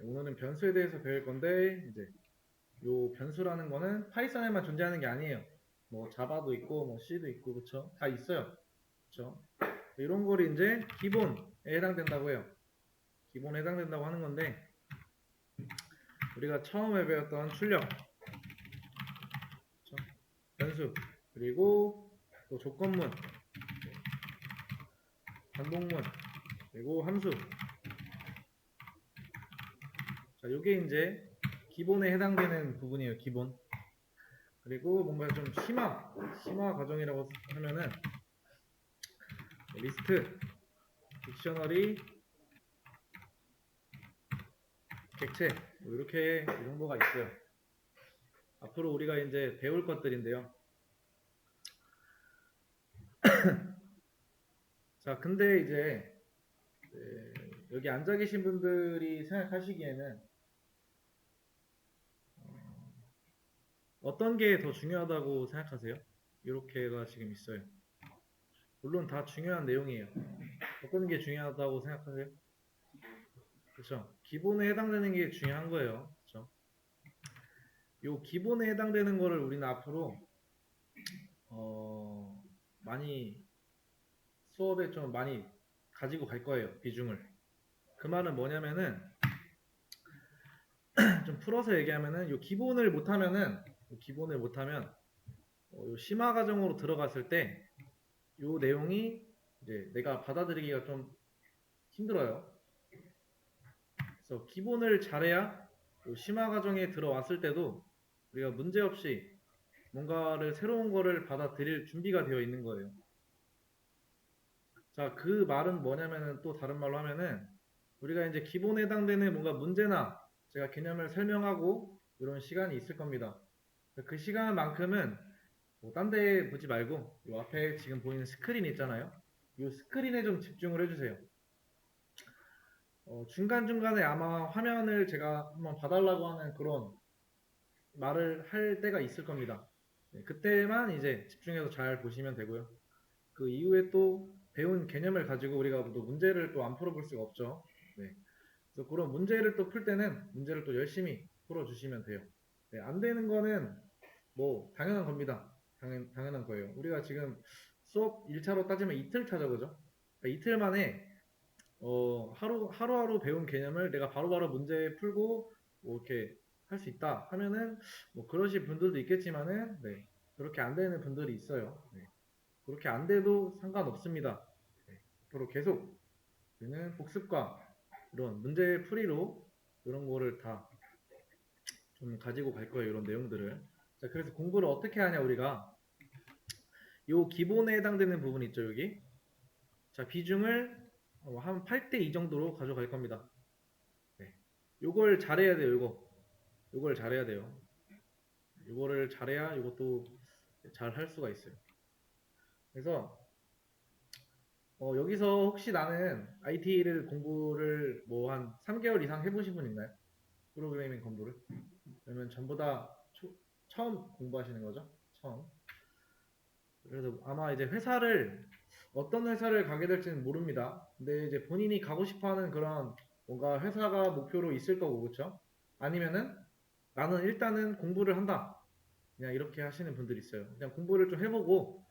오늘은 변수에 대해서 배울 건데 이제 요 변수라는 거는 파이썬에만 존재하는 게 아니에요. 뭐 자바도 있고 뭐 C도 있고 그쵸? 다 있어요. 그쵸? 이런 거를 이제 기본에 해당된다고 해요. 기본에 해당된다고 하는 건데 우리가 처음에 배웠던 출력, 그쵸? 변수, 그리고 또 조건문, 반복문, 그리고 함수. 자, 요게 이제 기본에 해당되는 부분이에요. 기본. 그리고 뭔가 좀 심화 과정이라고 하면은 리스트, 딕셔너리, 객체 뭐 이렇게 이 정도가 있어요. 앞으로 우리가 이제 배울 것들인데요. 자, 근데 이제 여기 앉아 계신 분들이 생각하시기에는 어떤 게 더 중요하다고 생각하세요? 이렇게가 지금 있어요. 물론 다 중요한 내용이에요. 어떤 게 중요하다고 생각하세요? 그렇죠? 기본에 해당되는 게 중요한 거예요. 그렇죠? 요 기본에 해당되는 거를 우리는 앞으로 많이 수업에 좀 많이 가지고 갈 거예요. 비중을. 그 말은 뭐냐면은 좀 풀어서 얘기하면은 요 기본을 못하면은 요 심화 과정으로 들어갔을 때 요 내용이 이제 내가 받아들이기가 좀 힘들어요. 그래서 기본을 잘해야 요 심화 과정에 들어왔을 때도 우리가 문제없이 뭔가를 새로운 거를 받아들일 준비가 되어 있는 거예요. 자, 그 말은 뭐냐면은 또 다른 말로 하면은 우리가 이제 기본에 해당되는 뭔가 문제나 제가 개념을 설명하고 이런 시간이 있을 겁니다. 그 시간만큼은 뭐 딴 데 보지 말고 이 앞에 지금 보이는 스크린 있잖아요. 이 스크린에 좀 집중을 해주세요. 중간중간에 아마 화면을 제가 한번 봐달라고 하는 그런 말을 할 때가 있을 겁니다. 네, 그때만 이제 집중해서 잘 보시면 되고요. 그 이후에 또 배운 개념을 가지고 우리가 또 문제를 또 안 풀어볼 수가 없죠. 네. 그래서 그런 문제를 또 풀 때는 문제를 또 열심히 풀어주시면 돼요. 네, 안 되는 거는 뭐 당연한 겁니다. 당연한 거예요. 우리가 지금 수업 1차로 따지면 이틀 차죠, 그죠? 그러니까 이틀 만에 하루하루 배운 개념을 내가 바로바로 문제 풀고 뭐 이렇게 할 수 있다 하면은 뭐 그러실 분들도 있겠지만은 네, 그렇게 안 되는 분들이 있어요. 네, 그렇게 안 돼도 상관없습니다. 네, 앞으로 계속 우리는 복습과 이런 문제 풀이로 이런 거를 다 좀 가지고 갈 거예요. 이런 내용들을. 자, 그래서 공부를 어떻게 하냐 우리가 요 기본에 해당되는 부분 있죠 여기. 자, 비중을 한 8대 2 정도로 가져갈 겁니다. 네. 요걸 잘해야 돼요. 요걸 잘해야 돼요. 요거를 잘해야 이것도 잘 할 수가 있어요. 그래서 여기서 혹시 나는 IT를 공부를 뭐 한 3개월 이상 해보신 분 있나요? 프로그래밍 공부를? 그러면 전부 다 처음 공부하시는 거죠? 처음. 그래서 아마 이제 어떤 회사를 가게 될지는 모릅니다. 근데 이제 본인이 가고 싶어 하는 그런 뭔가 회사가 목표로 있을 거고, 그쵸? 아니면은 나는 일단은 공부를 한다. 그냥 이렇게 하시는 분들이 있어요. 그냥 공부를 좀 해보고,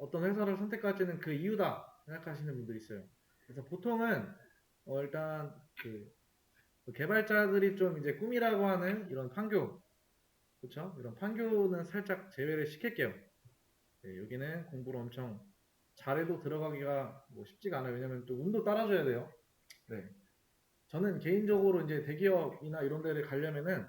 어떤 회사를 선택할지는 그 이유다 생각하시는 분들이 있어요. 그래서 보통은, 일단 그 개발자들이 좀 이제 꿈이라고 하는 이런 판교, 그쵸? 이런 판교는 살짝 제외를 시킬게요. 네, 여기는 공부를 엄청 잘해도 들어가기가 뭐 쉽지가 않아요. 왜냐면 또 운도 따라줘야 돼요. 네. 저는 개인적으로 이제 대기업이나 이런 데를 가려면은,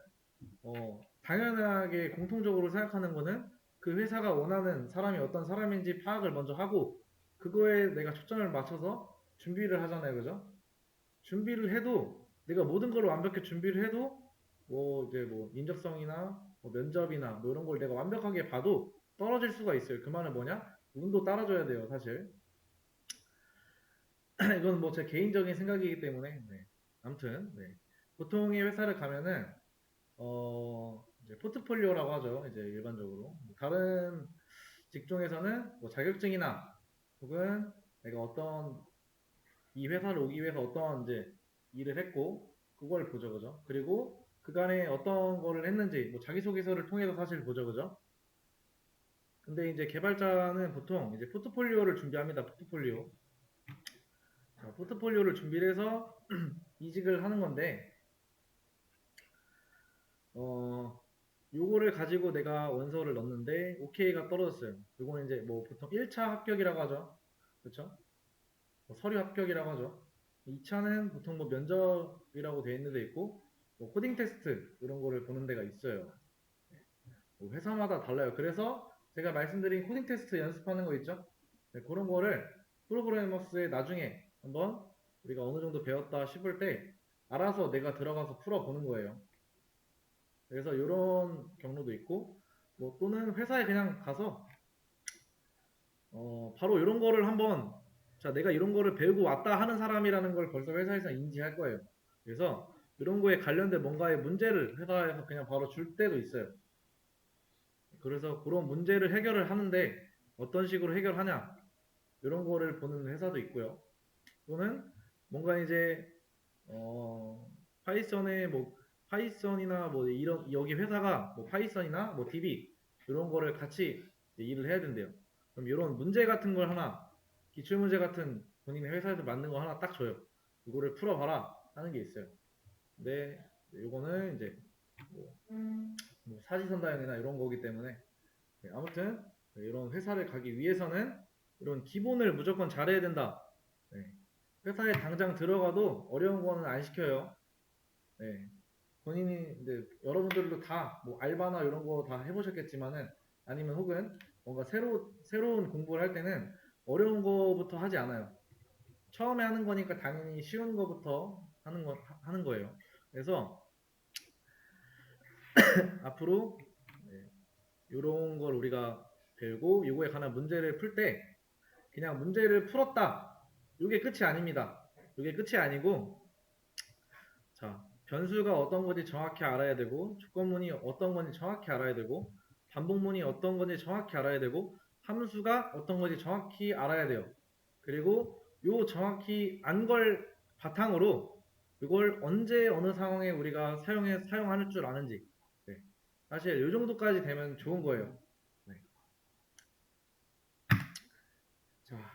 당연하게 공통적으로 생각하는 거는 그 회사가 원하는 사람이 어떤 사람인지 파악을 먼저 하고, 그거에 내가 초점을 맞춰서 준비를 하잖아요. 그죠? 준비를 해도, 내가 모든 걸 완벽히 준비를 해도, 뭐 이제 뭐 인적성이나 뭐 면접이나 뭐 이런 걸 내가 완벽하게 봐도 떨어질 수가 있어요. 그 말은 뭐냐? 운도 따라줘야 돼요, 사실. 이건 뭐 제 개인적인 생각이기 때문에, 네. 아무튼, 네. 보통의 회사를 가면은, 이제 포트폴리오라고 하죠. 이제 일반적으로. 다른 직종에서는 뭐 자격증이나 혹은 내가 이 회사를 오기 위해서 어떤 이제 일을 했고, 그걸 보죠, 그죠? 그리고 그간에 어떤 거를 했는지 뭐 자기소개서를 통해서 사실 보죠, 그죠? 근데 이제 개발자는 보통 이제 포트폴리오를 준비합니다. 포트폴리오. 자, 포트폴리오를 준비를 해서 이직을 하는 건데 어 요거를 가지고 내가 원서를 넣었는데 오케이가 떨어졌어요. 요거는 이제 뭐 보통 1차 합격이라고 하죠. 그렇죠? 뭐 서류 합격이라고 하죠. 2차는 보통 뭐 면접이라고 되어 있는 데 있고 뭐 코딩 테스트 이런 거를 보는 데가 있어요. 뭐 회사마다 달라요. 그래서 제가 말씀드린 코딩 테스트 연습하는 거 있죠? 네, 그런 거를 프로그래머스에 나중에 한번 우리가 어느 정도 배웠다 싶을 때 알아서 내가 들어가서 풀어보는 거예요. 그래서 이런 경로도 있고 뭐 또는 회사에 그냥 가서 바로 이런 거를 한번 자 내가 이런 거를 배우고 왔다 하는 사람이라는 걸 벌써 회사에서 인지할 거예요. 그래서 이런 거에 관련된 뭔가의 문제를 회사에서 그냥 바로 줄 때도 있어요. 그래서 그런 문제를 해결을 하는데 어떤 식으로 해결하냐 이런 거를 보는 회사도 있고요. 또는 뭔가 이제 파이썬에 뭐 파이썬이나 뭐 이런 여기 회사가 뭐 파이썬이나 뭐 DB 이런 거를 같이 일을 해야 된대요. 그럼 이런 문제 같은 걸 하나 기출 문제 같은 본인의 회사에서 만든 거 하나 딱 줘요. 이거를 풀어봐라 하는 게 있어요. 근데 이거는 이제 뭐 사지선다형이나 이런 거기 때문에 네, 아무튼 이런 회사를 가기 위해서는 이런 기본을 무조건 잘해야 된다. 네. 회사에 당장 들어가도 어려운 거는 안 시켜요. 네. 본인이 이제 여러분들도 다 뭐 알바나 이런 거 다 해보셨겠지만은 아니면 혹은 뭔가 새로운 공부를 할 때는 어려운 거부터 하지 않아요. 처음에 하는 거니까 당연히 쉬운 거부터 하는 거예요. 그래서 앞으로 이런 걸 우리가 배우고 이거에 관한 문제를 풀 때 그냥 문제를 풀었다. 이게 끝이 아닙니다. 이게 끝이 아니고 자, 변수가 어떤 건지 정확히 알아야 되고 조건문이 어떤 건지 정확히 알아야 되고 반복문이 어떤 건지 정확히 알아야 되고 함수가 어떤 건지 정확히 알아야 돼요. 그리고 요 정확히 안 걸 바탕으로 이걸 언제 어느 상황에 우리가 사용할 줄 아는지 네. 사실 요 정도까지 되면 좋은 거예요. 네. 자,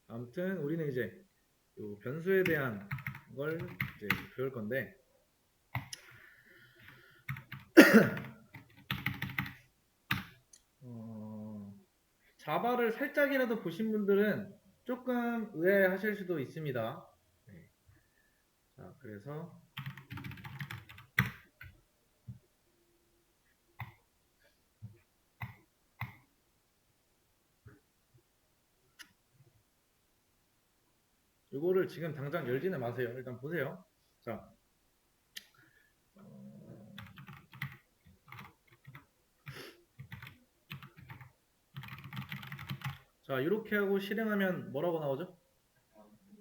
아무튼 우리는 이제 요 변수에 대한 걸 이제 배울 건데 자바를 살짝이라도 보신 분들은 조금 의아해하실 수도 있습니다. 네. 자, 그래서 이거를 지금 당장 열지는 마세요. 일단 보세요. 자, 자 이렇게 하고 실행하면 뭐라고 나오죠?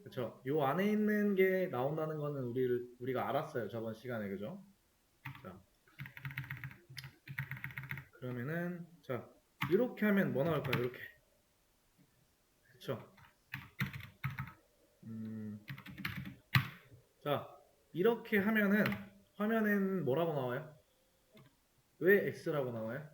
그렇죠. 요 안에 있는 게 나온다는 거는 우리가 알았어요. 저번 시간에 그죠? 자, 그러면은 자 이렇게 하면 뭐 나올까요? 이렇게 그렇죠. 자 이렇게 하면은 화면엔 뭐라고 나와요? 왜 X라고 나와요?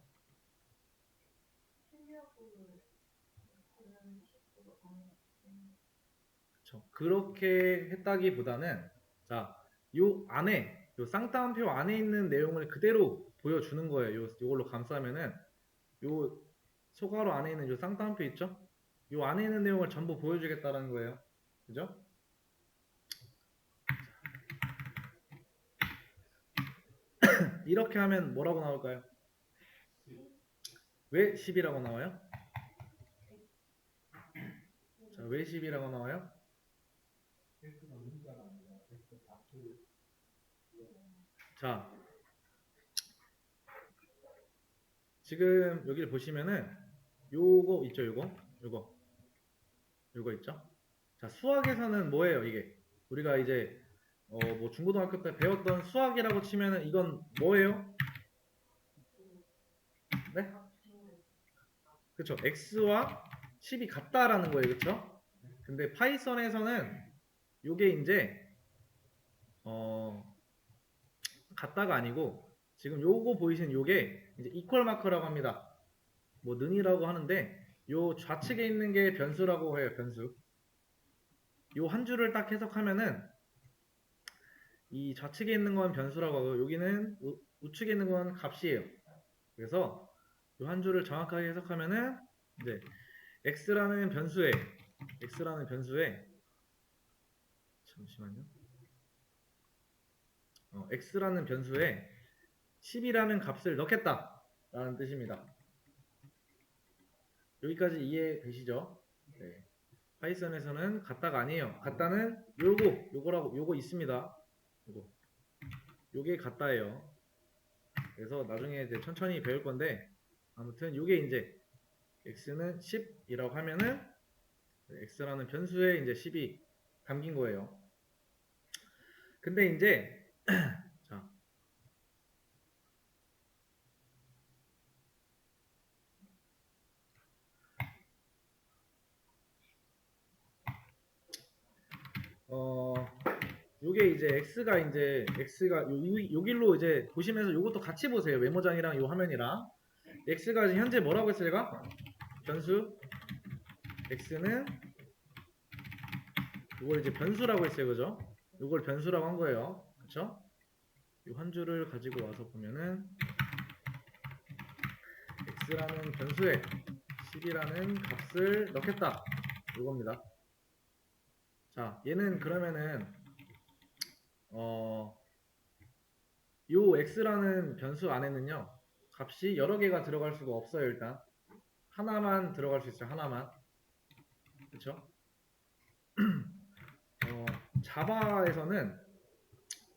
그렇죠. 그렇게 했다기보다는 자, 요 안에 요 쌍따옴표 안에 있는 내용을 그대로 보여주는 거예요. 요걸로 감싸면은 요 소괄호 안에 있는 요 쌍따옴표 있죠? 요 안에 있는 내용을 전부 보여주겠다는 거예요. 그죠? 이렇게 하면 뭐라고 나올까요? 왜 10이라고 나와요? 자, 왜 10이라고 나와요? 자, 지금 여기를 보시면은 요거 있죠, 요거 있죠? 자, 수학에서는 뭐예요, 이게? 우리가 이제 뭐 중고등학교 때 배웠던 수학이라고 치면은 이건 뭐예요? 네? 그쵸. x와 10이 같다라는 거예요. 그쵸? 근데 파이썬에서는 요게 이제 같다가 아니고 지금 요거 보이시는 요게 이제 이퀄 마커라고 합니다. 뭐 능이라고 하는데 요 좌측에 있는 게 변수라고 해요. 변수. 요 한 줄을 딱 해석하면은 이 좌측에 있는 건 변수라고 하고 여기는 우측에 있는 건 값이에요. 그래서 요 한 줄을 정확하게 해석하면은 이제 x라는 변수에 잠시만요. x라는 변수에 10이라는 값을 넣겠다 라는 뜻입니다. 여기까지 이해되시죠? 네. 파이썬에서는 같다가 아니에요. 같다는 요거 있습니다. 요게 같다예요. 그래서 나중에 이제 천천히 배울 건데 아무튼 요게 이제 x는 10이라고 하면은 x라는 변수에 이제 10이 담긴 거예요. 근데 이제 자, 요게 이제 x가 요 길로 이제 보시면서 요것도 같이 보세요. 메모장이랑 요 화면이랑 x가 지금 현재 뭐라고 했어요? 제가 변수 x는 이걸 이제 변수라고 했어요. 그죠? 이걸 변수라고 한 거예요. 그쵸? 이 한 줄을 가지고 와서 보면은 x라는 변수에 10이라는 값을 넣겠다. 이겁니다. 자, 얘는 그러면은 요 x라는 변수 안에는요. 값이 여러 개가 들어갈 수가 없어요. 일단 하나만 들어갈 수 있어요. 하나만. 그쵸? 자바에서는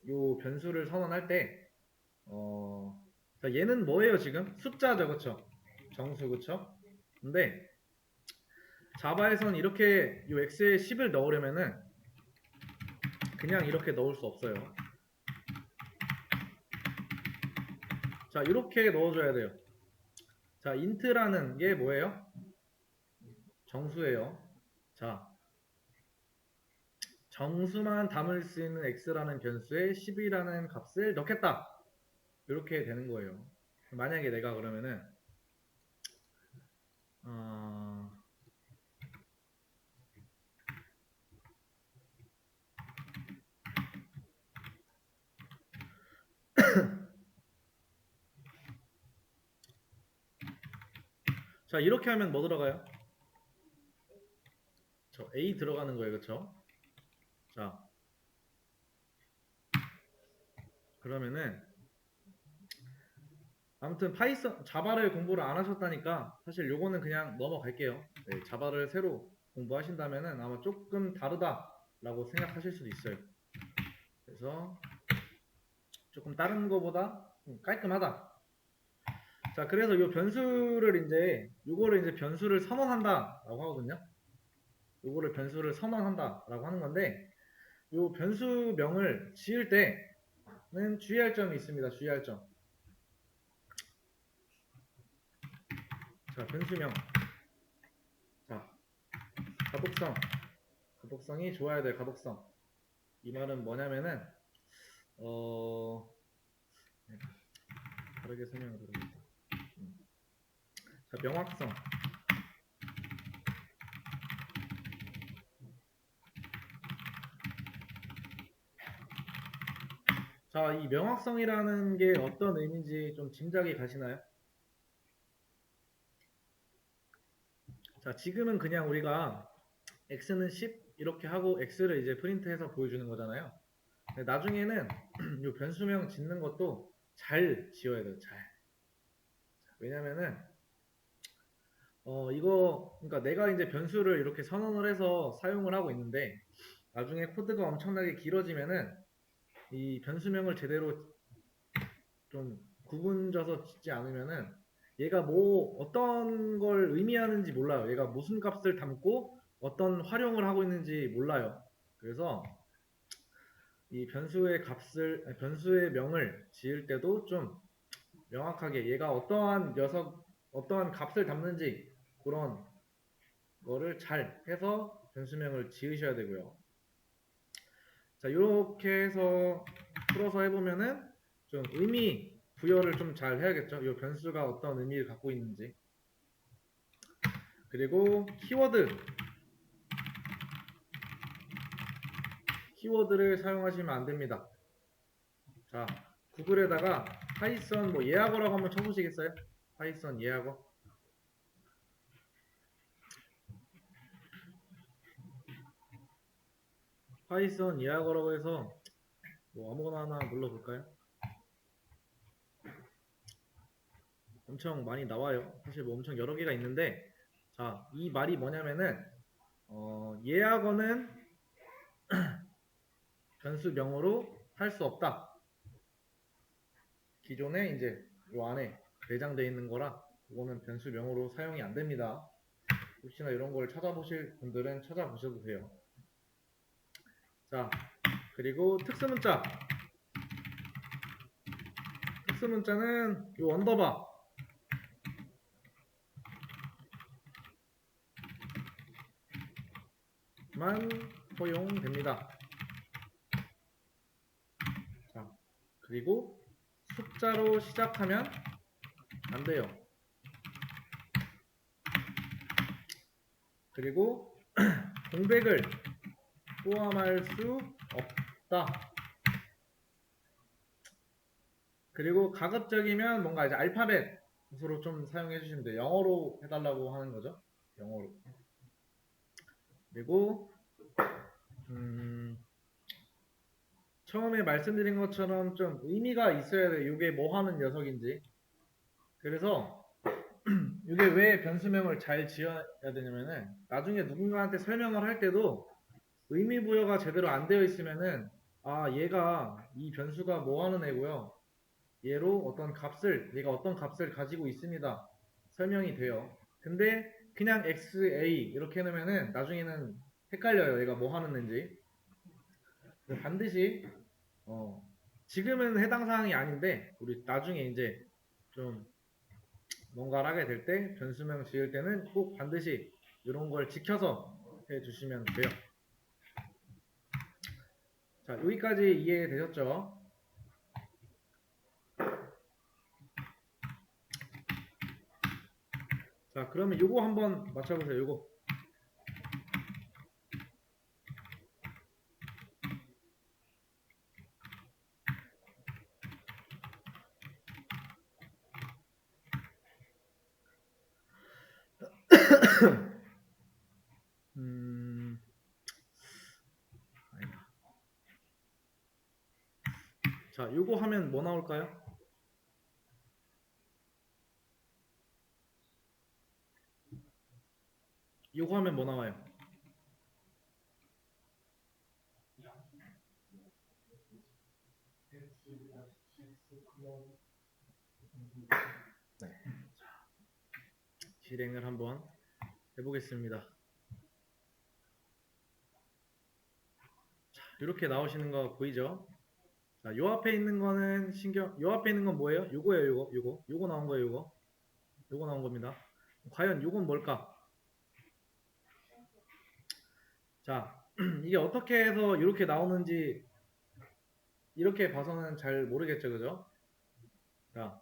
요 변수를 선언할 때 자, 얘는 뭐예요 지금? 숫자죠, 그쵸? 정수, 그쵸? 근데 자바에서는 이렇게 요 x에 10을 넣으려면은 그냥 이렇게 넣을 수 없어요. 자, 이렇게 넣어줘야 돼요. 자, int라는 게 뭐예요? 정수예요. 자, 정수만 담을 수 있는 x라는 변수에 10이라는 값을 넣겠다. 이렇게 되는 거예요. 만약에 내가 그러면은 어... 자, 이렇게 하면 뭐 들어가요? 저 a 들어가는 거예요, 그쵸? 자, 그러면은 아무튼 파이썬 자바를 공부를 안 하셨다니까 사실 요거는 그냥 넘어갈게요. 네, 자바를 새로 공부하신다면은 아마 조금 다르다라고 생각하실 수도 있어요. 그래서 조금 다른 거보다 좀 깔끔하다. 자, 그래서 요 변수를 이제 요거를 이제 변수를 선언한다라고 하거든요. 요거를 변수를 선언한다라고 하는 건데 요 변수명을 지을 때는 주의할 점이 있습니다. 주의할 점. 자, 변수명. 자, 가독성이 좋아야 돼요. 가독성. 이 말은 뭐냐면은 네, 다르게 설명을 드리겠다. 자, 명확성. 자, 이 명확성이라는 게 어떤 의미인지 좀 짐작이 가시나요? 자, 지금은 그냥 우리가 x는 10 이렇게 하고 x를 이제 프린트해서 보여주는 거잖아요. 근데 나중에는 이 변수명 짓는 것도 잘 지어야 돼요. 잘. 왜냐면은 그러니까 내가 이제 변수를 이렇게 선언을 해서 사용을 하고 있는데 나중에 코드가 엄청나게 길어지면은 이 변수명을 제대로 좀 구분져서 짓지 않으면은 얘가 뭐 어떤 걸 의미하는지 몰라요. 얘가 무슨 값을 담고 어떤 활용을 하고 있는지 몰라요. 그래서 이 변수의 명을 지을 때도 좀 명확하게 얘가 어떠한 값을 담는지 그런 거를 잘 해서 변수명을 지으셔야 되고요. 자, 이렇게 해서 풀어서 해보면은 좀 의미 부여를 좀 잘 해야겠죠. 이 변수가 어떤 의미를 갖고 있는지. 그리고 키워드를 사용하시면 안 됩니다. 자, 구글에다가 파이썬 뭐 예약어라고 한번 쳐보시겠어요? 파이썬 예약어. 파이썬 예약어라고 해서 뭐 아무거나 하나 눌러볼까요? 엄청 많이 나와요. 사실 뭐 엄청 여러 개가 있는데, 자, 이 말이 뭐냐면은 예약어는 변수명으로 할 수 없다. 기존에 이제 요 안에 내장되어 있는 거라 그거는 변수명으로 사용이 안 됩니다. 혹시나 이런 걸 찾아보실 분들은 찾아보셔도 돼요. 자, 그리고 특수문자. 특수문자는 요 언더바 만 허용됩니다. 자, 그리고 숫자로 시작하면 안 돼요. 그리고 공백을 포함할 수 없다. 그리고 가급적이면 뭔가 이제 알파벳으로 좀 사용해 주시면 돼요. 영어로 해달라고 하는 거죠. 영어로. 그리고 처음에 말씀드린 것처럼 좀 의미가 있어야 돼요. 이게 뭐 하는 녀석인지. 그래서 이게 왜 변수명을 잘 지어야 되냐면은 나중에 누군가한테 설명을 할 때도 의미 부여가 제대로 안 되어 있으면은 아 얘가 이 변수가 뭐 하는 애고요. 얘로 얘가 어떤 값을 가지고 있습니다. 설명이 돼요. 근데 그냥 XA 이렇게 해놓으면은 나중에는 헷갈려요. 얘가 뭐 하는 애인지. 반드시 지금은 해당 사항이 아닌데 우리 나중에 이제 좀 뭔가를 하게 될 때 변수명 지을 때는 꼭 반드시 이런 걸 지켜서 해주시면 돼요. 자, 여기까지 이해되셨죠? 자, 그러면 요거 한번 맞춰보세요. 요거. 아니다. 자, 요거 하면 뭐 나올까요? 요거 하면 뭐 나와요? 네. 실행을 한번 해보겠습니다. 자, 이렇게 나오시는 거 보이죠? 자, 요 앞에 있는 거는 요 앞에 있는 건 뭐예요? 요거예요, 요거 나온 거예요, 요거 나온 겁니다. 과연 요건 뭘까? 자, 이게 어떻게 해서 이렇게 나오는지 이렇게 봐서는 잘 모르겠죠, 그죠? 자,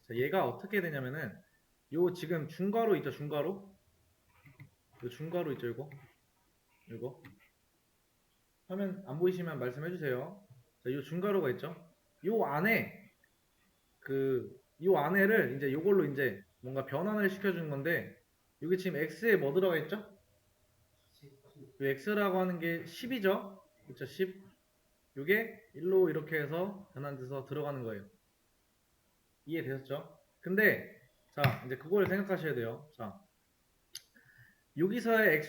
자, 얘가 어떻게 되냐면은 요 지금 중괄호 있죠, 중괄호? 요 중괄호 있죠, 요거 화면 안 보이시면 말씀해 주세요. 자, 요 중괄호가 있죠. 요 안에 요 안에를 이제 요걸로 이제 뭔가 변환을 시켜주는 건데 여기 지금 x에 뭐 들어가 있죠? 이 x라고 하는 게 10이죠. 그쵸, 10. 요게 1로 이렇게 해서 변환돼서 들어가는 거예요. 이해되셨죠? 근데 자, 이제 그걸 생각하셔야 돼요. 자, 여기서의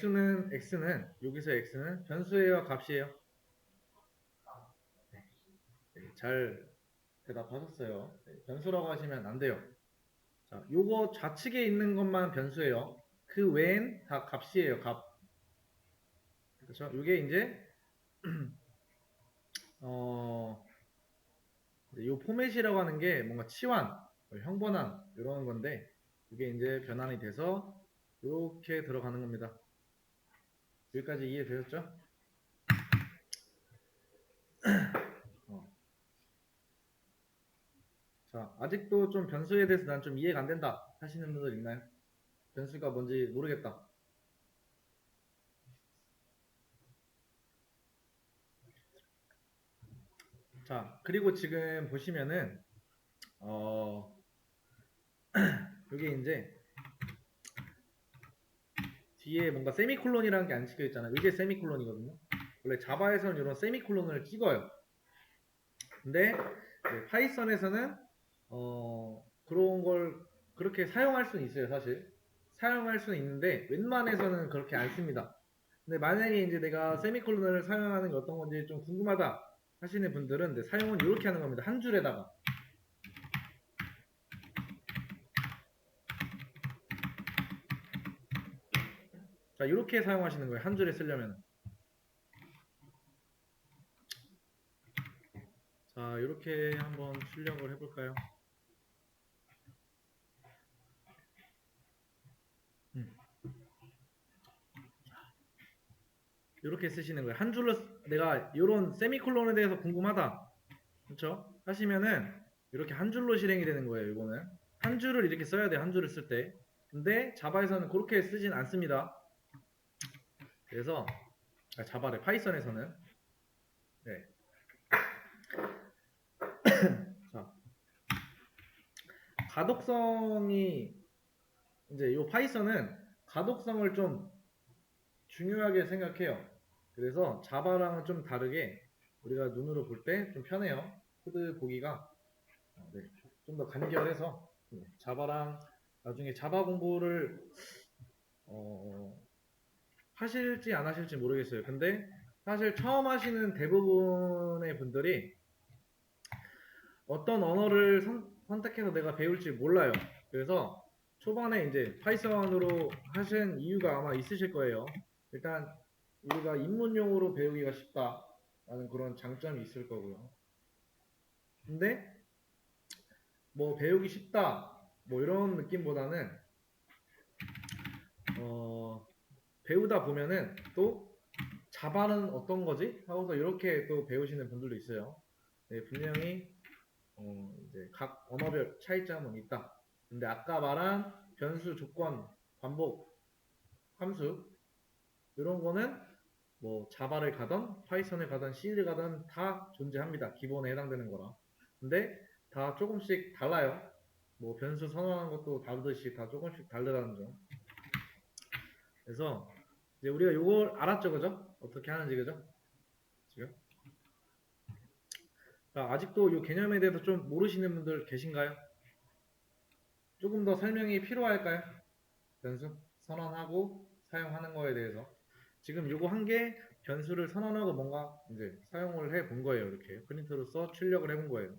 여기서의 x는 변수예요, 값이에요? 네, 잘 대답하셨어요. 네, 변수라고 하시면 안 돼요. 자, 요거 좌측에 있는 것만 변수예요. 그 외엔 다 값이에요, 값. 그렇죠? 요게 이제 요 포맷이라고 하는 게 뭔가 치환, 형번환 이런 건데 이게 이제 변환이 돼서 이렇게 들어가는 겁니다. 여기까지 이해되셨죠? 자, 아직도 좀 변수에 대해서 난 좀 이해가 안 된다 하시는 분들 있나요? 변수가 뭔지 모르겠다. 자, 그리고 지금 보시면은 이게 이제 뒤에 뭔가 세미콜론이라는 게 안 찍혀 있잖아요. 이게 세미콜론이거든요. 원래 자바에서는 이런 세미콜론을 찍어요. 근데 파이썬에서는 그런 걸 그렇게 사용할 수는 있어요, 사실. 사용할 수는 있는데 웬만해서는 그렇게 안 씁니다. 근데 만약에 이제 내가 세미콜론을 사용하는 게 어떤 건지 좀 궁금하다 하시는 분들은 사용은 이렇게 하는 겁니다. 한 줄에다가. 자, 이렇게 사용하시는 거예요. 한 줄에 쓰려면. 자, 이렇게 한번 출력을 해볼까요? 이렇게 쓰시는 거예요. 한 줄로 내가 이런 세미콜론에 대해서 궁금하다. 그렇죠? 하시면은 이렇게 한 줄로 실행이 되는 거예요. 이거는 한 줄을 이렇게 써야 돼요. 한 줄을 쓸 때. 근데 자바에서는 그렇게 쓰진 않습니다. 그래서 자바래 파이썬에서는 네. 자, 가독성이 이제 이 파이썬은 가독성을 좀 중요하게 생각해요. 그래서 자바랑은 좀 다르게 우리가 눈으로 볼 때 좀 편해요. 코드 보기가 네, 좀 더 간결해서 자바랑 나중에 자바 공부를 하실지 안 하실지 모르겠어요. 근데 사실 처음 하시는 대부분의 분들이 어떤 언어를 선택해서 내가 배울지 몰라요. 그래서 초반에 이제 파이썬으로 하신 이유가 아마 있으실 거예요. 일단 우리가 입문용으로 배우기가 쉽다라는 그런 장점이 있을 거고요. 근데 뭐 배우기 쉽다 뭐 이런 느낌보다는 배우다 보면은 또 자바는 어떤 거지? 하고서 이렇게 또 배우시는 분들도 있어요. 네, 분명히 이제 각 언어별 차이점은 있다. 근데 아까 말한 변수, 조건, 반복, 함수 이런 거는 뭐 자바를 가던 파이썬을 가던 C를 가던 다 존재합니다. 기본에 해당되는 거라. 근데 다 조금씩 달라요. 뭐 변수 선언하는 것도 다르듯이 다 조금씩 다르다는 점. 그래서 이제 우리가 이걸 알았죠, 그죠? 어떻게 하는지, 그죠? 지금? 자, 아직도 이 개념에 대해서 좀 모르시는 분들 계신가요? 조금 더 설명이 필요할까요? 변수 선언하고 사용하는 거에 대해서. 지금 요거 한 개 변수를 선언하고 뭔가 이제 사용을 해 본 거예요. 이렇게 프린트로써 출력을 해 본 거예요.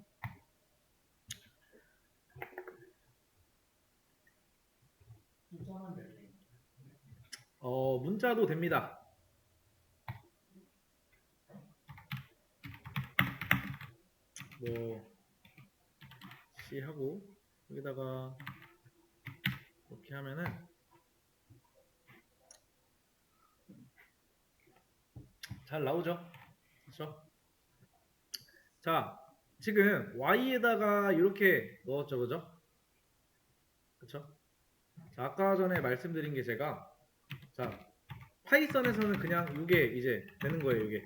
문자도 됩니다. 뭐 C 하고 여기다가 이렇게 하면은 잘 나오죠. 그렇죠? 자, 지금 Y에다가 이렇게 넣었죠, 그죠? 그렇죠? 자, 아까 전에 말씀드린 게 제가 자 파이썬에서는 그냥 이게 이제 되는 거예요. 이게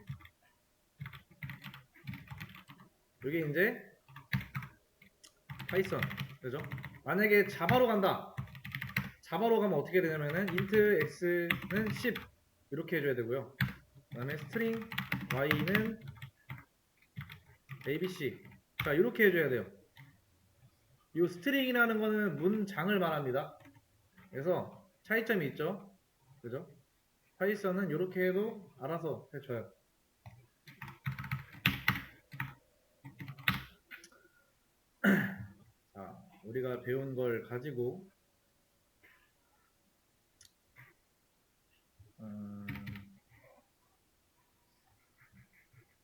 이제 파이썬 그죠? 만약에 자바로 간다. 자바로 가면 어떻게 되냐면은 int x는 10 이렇게 해줘야 되고요. 그 다음에 string y는 abc 자 이렇게 해줘야 돼요. 이 스트링이라는 거는 문장을 말합니다. 그래서 차이점이 있죠. 그죠? 파이썬은 이렇게 해도 알아서 해줘요. 자, 우리가 배운 걸 가지고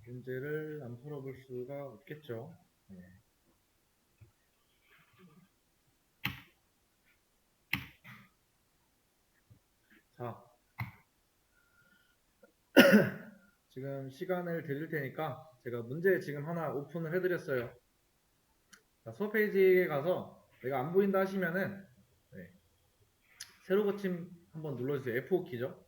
문제를 안 풀어볼 수가 없겠죠. 네. 자, 지금 시간을 드릴 테니까 제가 문제 지금 하나 오픈을 해드렸어요. 자, 수업 페이지에 가서 내가 안 보인다 하시면은 네, 새로 고침 한번 눌러주세요. F5 키죠.